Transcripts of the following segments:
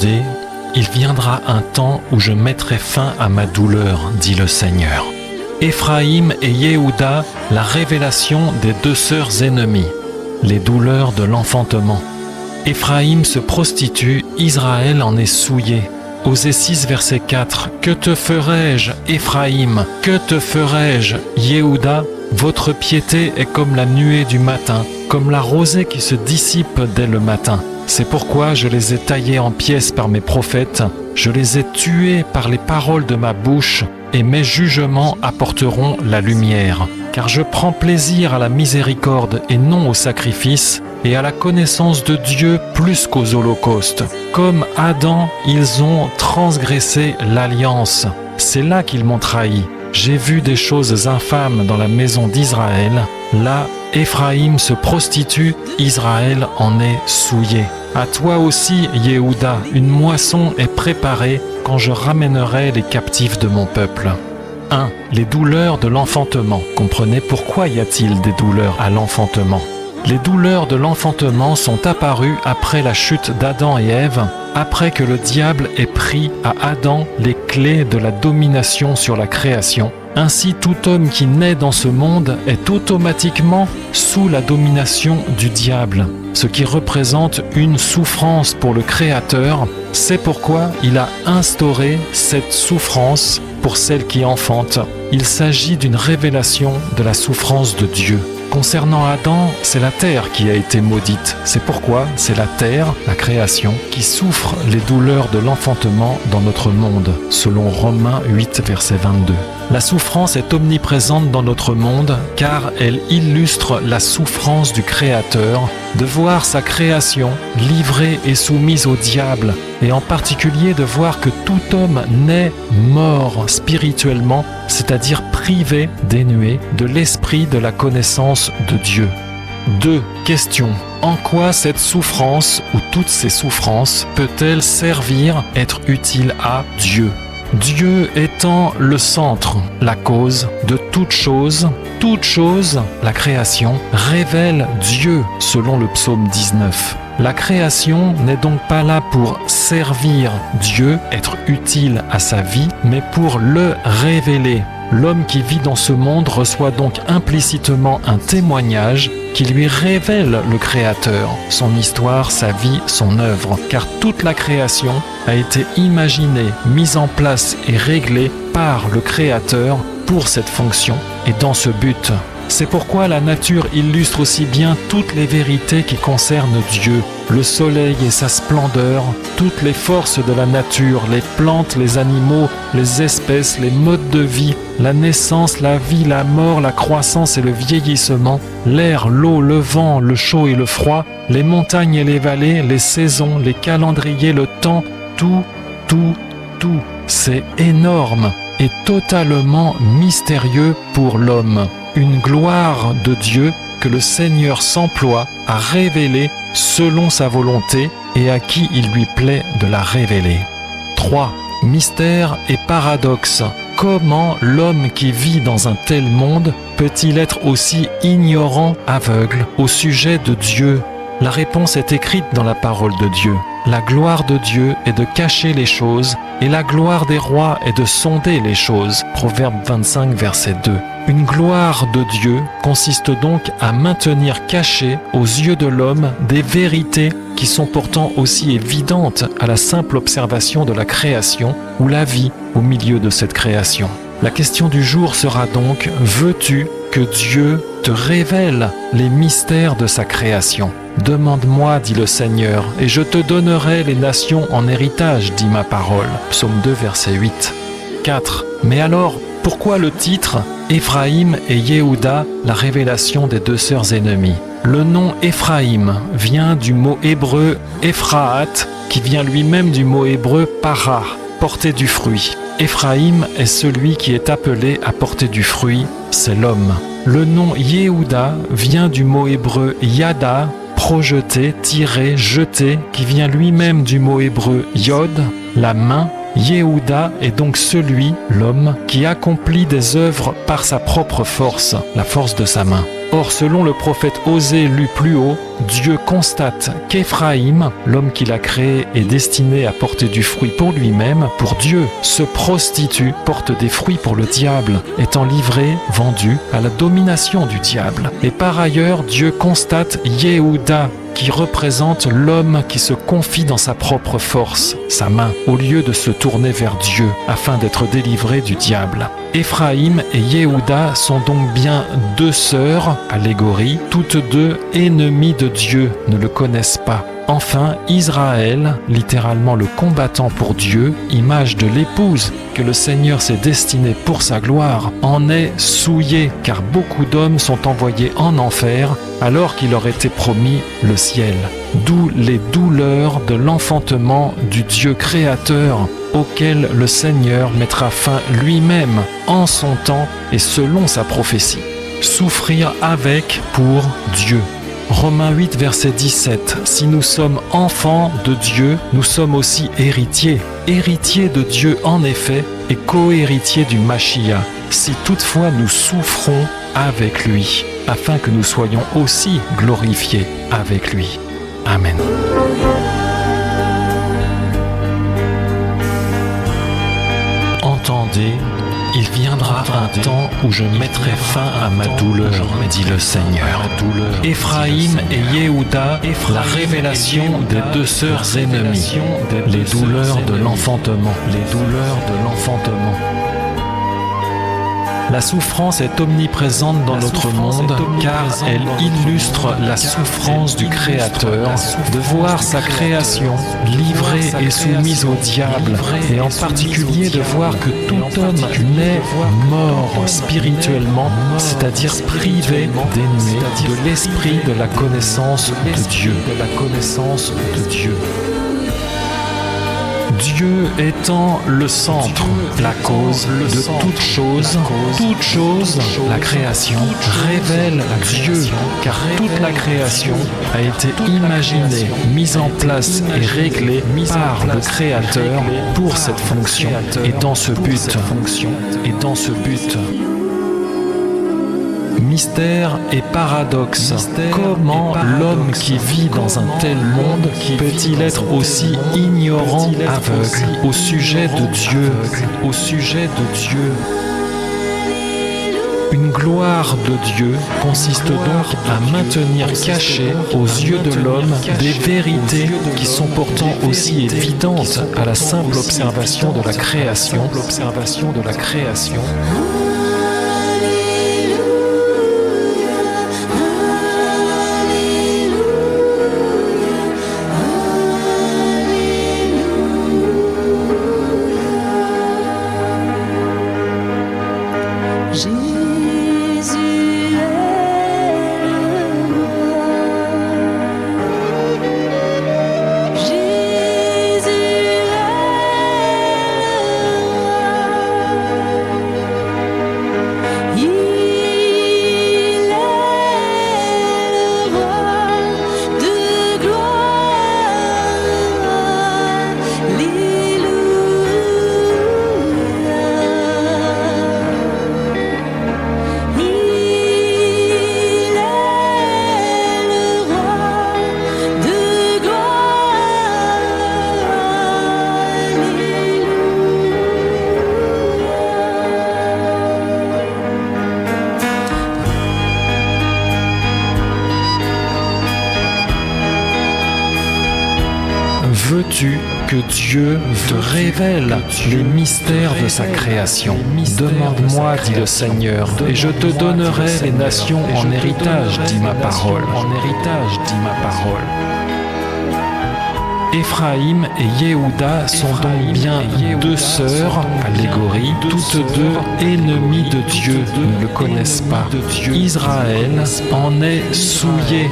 accordé, il viendra un temps où je mettrai fin à ma douleur, dit le Seigneur. Éphraïm et Yehuda, la révélation des deux sœurs ennemies, les douleurs de l'enfantement. Éphraïm se prostitue, Israël en est souillé. Osée 6, verset 4. Que te ferai-je, Éphraïm? Que te ferai-je, Yehuda? Votre piété est comme la nuée du matin, comme la rosée qui se dissipe dès le matin. C'est pourquoi je les ai taillés en pièces par mes prophètes, je les ai tués par les paroles de ma bouche, et mes jugements apporteront la lumière. Car je prends plaisir à la miséricorde et non au sacrifice, et à la connaissance de Dieu plus qu'aux holocaustes. Comme Adam, ils ont transgressé l'alliance. C'est là qu'ils m'ont trahi. J'ai vu des choses infâmes dans la maison d'Israël. Là, Éphraïm se prostitue, Israël en est souillé. À toi aussi, Yehuda, une moisson est préparée quand je ramènerai les captifs de mon peuple. 1. Les douleurs de l'enfantement. Comprenez pourquoi y a-t-il des douleurs à l'enfantement? Les douleurs de l'enfantement sont apparues après la chute d'Adam et Ève, après que le diable ait pris à Adam les clés de la domination sur la création. Ainsi, tout homme qui naît dans ce monde est automatiquement sous la domination du diable, ce qui représente une souffrance pour le Créateur. C'est pourquoi il a instauré cette souffrance pour celle qui enfante. Il s'agit d'une révélation de la souffrance de Dieu. Concernant Adam, c'est la terre qui a été maudite. C'est pourquoi c'est la terre, la création, qui souffre les douleurs de l'enfantement dans notre monde, selon Romains 8, verset 22. La souffrance est omniprésente dans notre monde car elle illustre la souffrance du Créateur de voir sa création livrée et soumise au diable, et en particulier de voir que tout homme naît mort spirituellement, c'est-à-dire privé, dénué de l'esprit de la connaissance de Dieu. 2. Question. En quoi cette souffrance ou toutes ces souffrances peut-elle servir, être utile à Dieu? Dieu étant le centre, la cause de toute chose, la création, révèle Dieu selon le psaume 19. La création n'est donc pas là pour servir Dieu, être utile à sa vie, mais pour le révéler. L'homme qui vit dans ce monde reçoit donc implicitement un témoignage qui lui révèle le Créateur, son histoire, sa vie, son œuvre, car toute la création a été imaginée, mise en place et réglée par le Créateur pour cette fonction et dans ce but. C'est pourquoi la nature illustre aussi bien toutes les vérités qui concernent Dieu, le soleil et sa splendeur, toutes les forces de la nature, les plantes, les animaux, les espèces, les modes de vie, la naissance, la vie, la mort, la croissance et le vieillissement, l'air, l'eau, le vent, le chaud et le froid, les montagnes et les vallées, les saisons, les calendriers, le temps, tout. C'est énorme et totalement mystérieux pour l'homme. Une gloire de Dieu que le Seigneur s'emploie à révéler selon sa volonté et à qui il lui plaît de la révéler. 3. Mystère et paradoxe. Comment l'homme qui vit dans un tel monde peut-il être aussi ignorant, aveugle au sujet de Dieu? La réponse est écrite dans la parole de Dieu. La gloire de Dieu est de cacher les choses, et la gloire des rois est de sonder les choses. Proverbe 25, verset 2. Une gloire de Dieu consiste donc à maintenir cachées aux yeux de l'homme des vérités qui sont pourtant aussi évidentes à la simple observation de la création ou la vie au milieu de cette création. La question du jour sera donc: veux-tu que Dieu te révèle les mystères de sa création? Demande-moi, dit le Seigneur, et je te donnerai les nations en héritage, dit ma parole. Psaume 2, verset 8. 4. Mais alors, pourquoi le titre Éphraïm et Yehuda, la révélation des deux sœurs ennemies? Le nom Éphraïm vient du mot hébreu Ephraat, qui vient lui-même du mot hébreu para, porter du fruit. Éphraïm est celui qui est appelé à porter du fruit, c'est l'homme. Le nom Yehuda vient du mot hébreu yada, projeter, tirer, jeter, qui vient lui-même du mot hébreu yod, la main, Yehuda est donc celui, l'homme, qui accomplit des œuvres par sa propre force, la force de sa main. Or, selon le prophète Osée lu plus haut, Dieu constate qu'Éphraïm, l'homme qu'il a créé, est destiné à porter du fruit pour lui-même, pour Dieu. Se prostitue, porte des fruits pour le diable, étant livré, vendu à la domination du diable. Et par ailleurs, Dieu constate Yehuda, qui représente l'homme qui se confie dans sa propre force, sa main, au lieu de se tourner vers Dieu afin d'être délivré du diable. Éphraïm et Yehuda sont donc bien deux sœurs, allégorie, toutes deux ennemies de Dieu, ne le connaissent pas. Enfin, Israël, littéralement le combattant pour Dieu, image de l'épouse que le Seigneur s'est destinée pour sa gloire, en est souillé, car beaucoup d'hommes sont envoyés en enfer alors qu'il leur était promis le ciel. D'où les douleurs de l'enfantement du Dieu créateur, auquel le Seigneur mettra fin lui-même en son temps et selon sa prophétie. Souffrir avec pour Dieu. Romains 8, verset 17. Si nous sommes enfants de Dieu, nous sommes aussi héritiers. Héritiers de Dieu en effet et co-héritiers du Mashiach, si toutefois nous souffrons avec lui, afin que nous soyons aussi glorifiés avec lui. Amen. Entendez, il viendra un temps où je mettrai fin à ma douleur, dit le Seigneur. Éphraïm et Yehuda, la révélation des deux sœurs ennemies, les douleurs de l'enfantement, La souffrance est omniprésente dans notre monde car elle illustre la souffrance du Créateur de voir sa création livrée et soumise au diable et en particulier de voir que tout homme naît mort spirituellement, c'est-à-dire privé, dénué de l'esprit de la connaissance de Dieu. Dieu étant le centre, la cause de toute chose, la création révèle Dieu, car toute la création a été imaginée, mise en place et réglée par le Créateur pour cette fonction et dans ce but. Mystère et paradoxe. Comment l'homme qui vit dans un tel monde peut-il être aussi ignorant, aveugle au sujet de Dieu, Une gloire de Dieu consiste donc à maintenir cachées aux yeux de l'homme des vérités qui sont pourtant aussi évidentes à la simple observation de la création. Veux-tu que Dieu te révèle les mystères de sa création? Demande-moi, dit le Seigneur, et je te donnerai les nations en héritage, dit ma parole. Éphraïm et Yehuda sont donc bien deux sœurs, allégorie, toutes deux ennemies de Dieu, ne le connaissent pas. Israël en est souillé,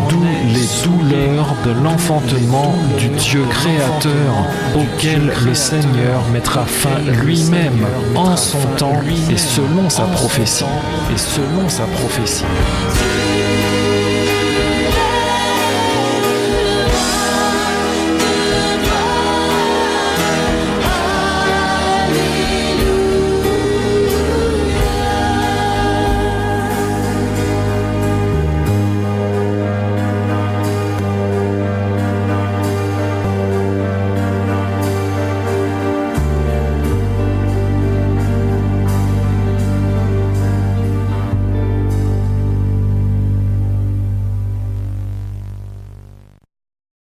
d'où les douleurs de l'enfantement du Dieu créateur, auquel le Seigneur mettra fin lui-même en son temps et selon sa prophétie.